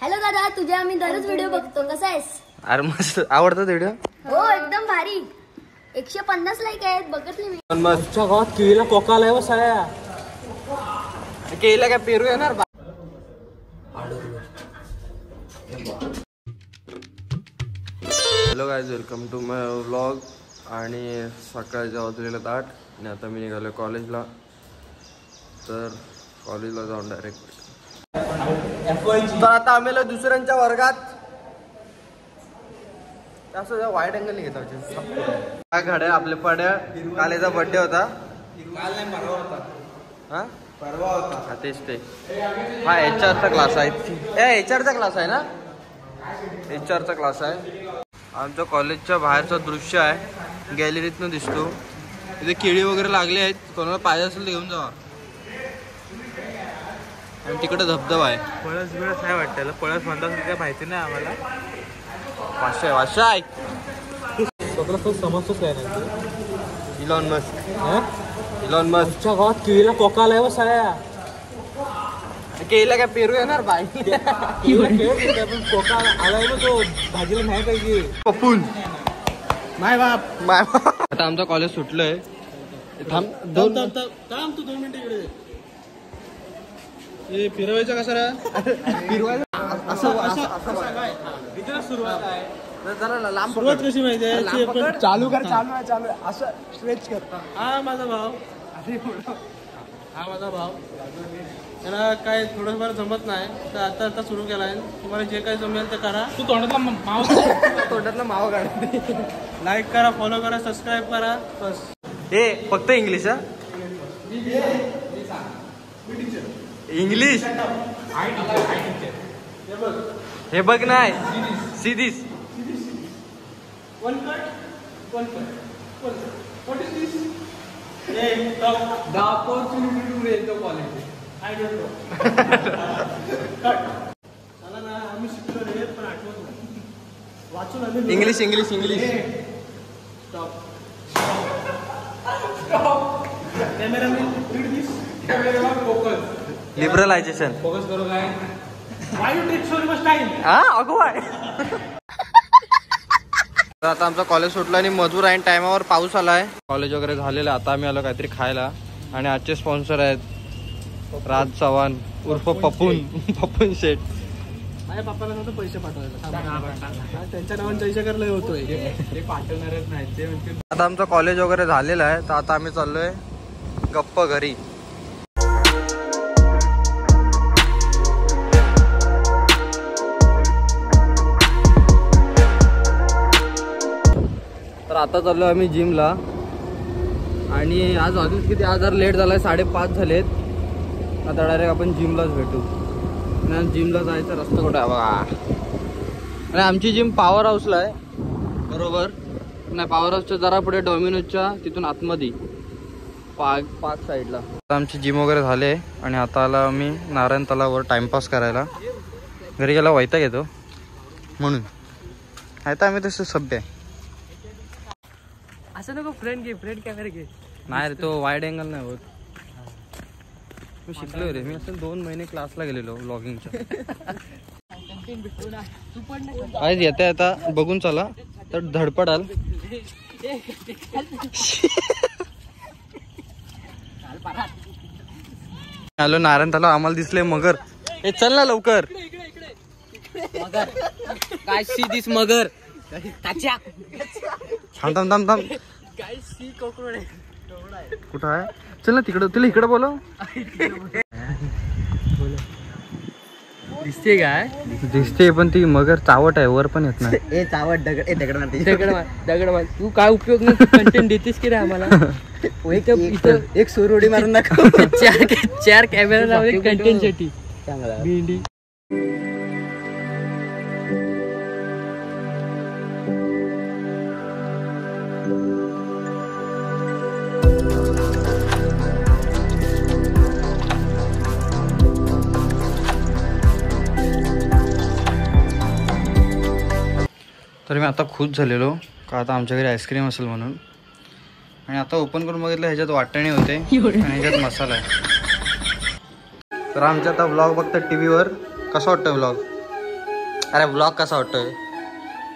Hello दादा, तुझ्या आम्ही दररोज व्हिडिओ बघतो, कसा आहेस? अरे मस्त आवडतात व्हिडिओ. हो एकदम भारी. 150 लाईक आहेत, बघत नाही मी. पण मस्त गावात केळीला कोकाला आहे साया. केळीला काय पेरू येणार बा. Hello guys, welcome to my vlog. आणि सकाळच्या वाजलेलं 8 आणि आता मी निघालो कॉलेजला. तर कॉलेजला जाऊन डायरेक्ट तर आता आम्ही दुसऱ्यांच्या वर्गात असं वाईट अँगल घेतो. काय घड्या आपल्या पड्या कालेचा बर्थडे होता. हा परवा होता. हा तेच ते. हा HR चा क्लास आहे. HR चा क्लास आहे ना. HR चा क्लास आहे. आमच्या कॉलेजच्या बाहेरचं दृश्य आहे. गॅलरीतनं दिसतो. इथे केळी वगैरे लागले आहेत. कोणाला पाहिजे असेल तर घेऊन जावा. आणि तिकडे धबधबा आहे. पळस बिळस काय वाटतं? पळस म्हणतात काय माहिती नाही आम्हाला. वाशा आहे. स्वतःला समजतोच काय नाही. इलॉन मस्क गावात केळीला कोकाला आहे साया. केळीला काय पेरू येणार बाई. पण कोका आलाय ना तो भाजीला नाही पाहिजे. पपून माय बाप. आता आमचं कॉलेज सुटलंय. थांब तू 2 मिनिटं इकडे. हे फिरवायचं कसं रे? फिरवायला इथे सुरुवात आहे. जरा लांब सुरुवात कशी माहिती? चालू कर. चालू असं स्ट्रेच कर. हा माझा भाऊ. त्याला काय थोडंफार जमत नाही तर आता सुरू केलाय. तुम्हाला जे काही जमेल ते करा. तू तोंडातला मावा काढ. लाईक करा, फॉलो करा, सबस्क्राईब करा. बस. हे फक्त इंग्लिश. इंग्लिश हे बघ नाही. सीधीस What is this? The opportunity to raise the quality. I don't know. Cut. चला ना, आम्ही शिकलो रे, पण आठवत नाही. वाचून आले. English. Stop. Cameraman, read this. Cameraman, focus. Liberalisation. Focus करो काय? Why you take so much time? अगो आहे. आता आमचा कॉलेज सुटला आणि मजूर आहे. टायमावर पाऊस आलाय. कॉलेज वगैरे झालेलं. आता आम्ही आलो काहीतरी खायला. आणि आजचे स्पॉन्सर आहेत राज चव्हाण उर्फ पपून शेठ. माझ्या पप्पाला नव्हतं पैसे पाठवायला. त्यांच्या नावाने पैसे करायला होतोय. ते पाठवणारच नाही ते म्हणते. आता आमचं कॉलेज वगैरे झालेलं आहे. तर आता आम्ही चाललोय गप्प घरी. तर आता चाललो आम्ही जिमला. आणि आज अजून किती आज लेट झालाय. 5:30 झालेत. आता डायरेक्ट आपण जिमलाच भेटू. आणि जिमला जायचा रस्ता कुठे आहे बघा. आणि आमची जिम पॉवर हाऊसला आहे. बरोबर नाही, पॉवर हाऊसच्या जरा पुढे डॉमिनोजच्या तिथून आतमध्ये पार्क साईडला. आमची जिम वगैरे झाले. आणि आता आला आम्ही नारायण तलावावर टाइमपास करायला. घरी गेला वैताग येतो म्हणून. आहे तर आम्ही तसं सभ्य आहे. असं नको. फ्रेंड कॅमेरा घे. नाही रे, तो वाईड अँगल नाही होत. मी शिकलो रे. मी असं 2 महिने क्लासला गेलेलो व्लॉगिंगच्या. आज येता बघून चला तर धडपडाल. हॅलो नारायण तलाव. आम्हाला दिसले मगर. हे चल ना लवकर. काय सी दिस मगर. थांब. कुठं आहे? चल ना तिकडं. तिला इकडं बोलव. दिसते काय? दिसते पण ती मगर चावट आहे. वर पण येत नाही. चावट दगड मार. तू काय उपयोग नाही. कंटेंट देतेस की रे आम्हाला. एक सुरउडी मारून दाखव. 4 कॅमेरा लावले कंटेंट साठी. भेंडी. तर मी आता खुश झालेलो का आता आमच्या घरी आईस्क्रीम असेल म्हणून. आणि आता ओपन करून बघितलं. ह्याच्यात वाटणे होते आणि ह्याच्यात मसाला आहे. तर आमच्या आता व्लॉग बघतात टीव्हीवर. कसा वाटतं व्लॉग? अरे ब्लॉग कसा वाटतोय?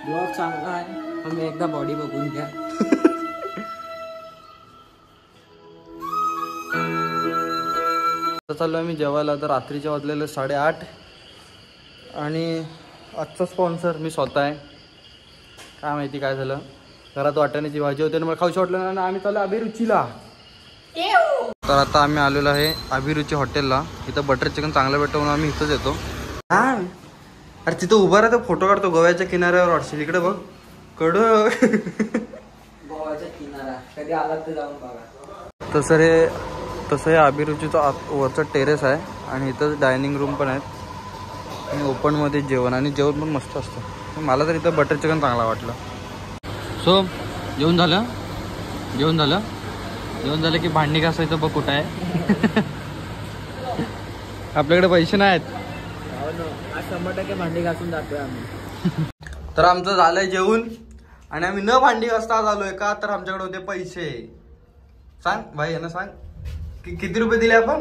ब्लॉग चांगला आहे, पण एकदा बॉडी बघून घ्या. चाललो आम्ही जेवायला. तर रात्रीचे वाजलेले 8:30 आणि आजचा स्पॉन्सर मी स्वतः आहे. काय माहिती काय झालं, घरात वाटाण्याची भाजी होती आणि मला खाऊशी वाटलं आणि आम्ही चाललो अभिरुचीला. तर आता आम्ही आलेलो आहे अभिरुची हॉटेलला. इथं बटर चिकन चांगलं भेटतं म्हणून आम्ही इथंच येतो. हा अरे तिथं उभा राहतो, फोटो काढतो गोव्याच्या किनाऱ्यावर वाटशील. इकडे बघ कडं गोव्याच्या किनारा कधी आलात तर जाऊन बघा. तसं हे अभिरुचीचं वरचं टेरेस आहे आणि इथं डायनिंग रूम पण आहेत आणि ओपनमध्ये जेवण, आणि जेवण पण मस्त असतं. मला तर इथं बटर चिकन चांगला वाटलं. सो जेवण झालं की भांडी घासायचं बघ कुठं आहे. आपल्याकडे पैसे नाहीत. आज 100% भांडी घासून जातोय आम्ही. तर आमचं झालंय जेवण आणि आम्ही न भांडी घासता आज आलोय का, तर आमच्याकडे होते पैसे. सांग भाई यांना सांग किती रुपये दिले आपण.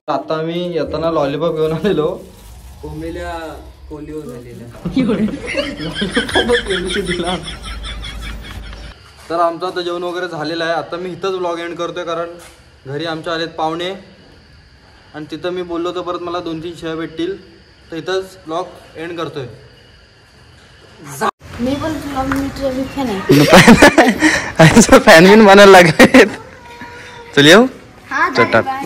आता आम्ही येताना लॉलीपॉप घेऊन आलेलो. कोंबडीला पोलिओ झालेला. तर आमचं आता जेवण वगैरे झालेलं आहे. आता मी इथंच व्लॉग एंड करतोय, कारण घरी आमच्या आलेत पाहुणे आणि तिथं मी बोललो तर परत मला 2-3 शिव्या भेटतील. तर इथंच व्लॉग एंड करतोय. मी पण तुला फॅन आहे. फॅन बिन म्हणायला लागले. चल येऊ. हा चटा. बाय.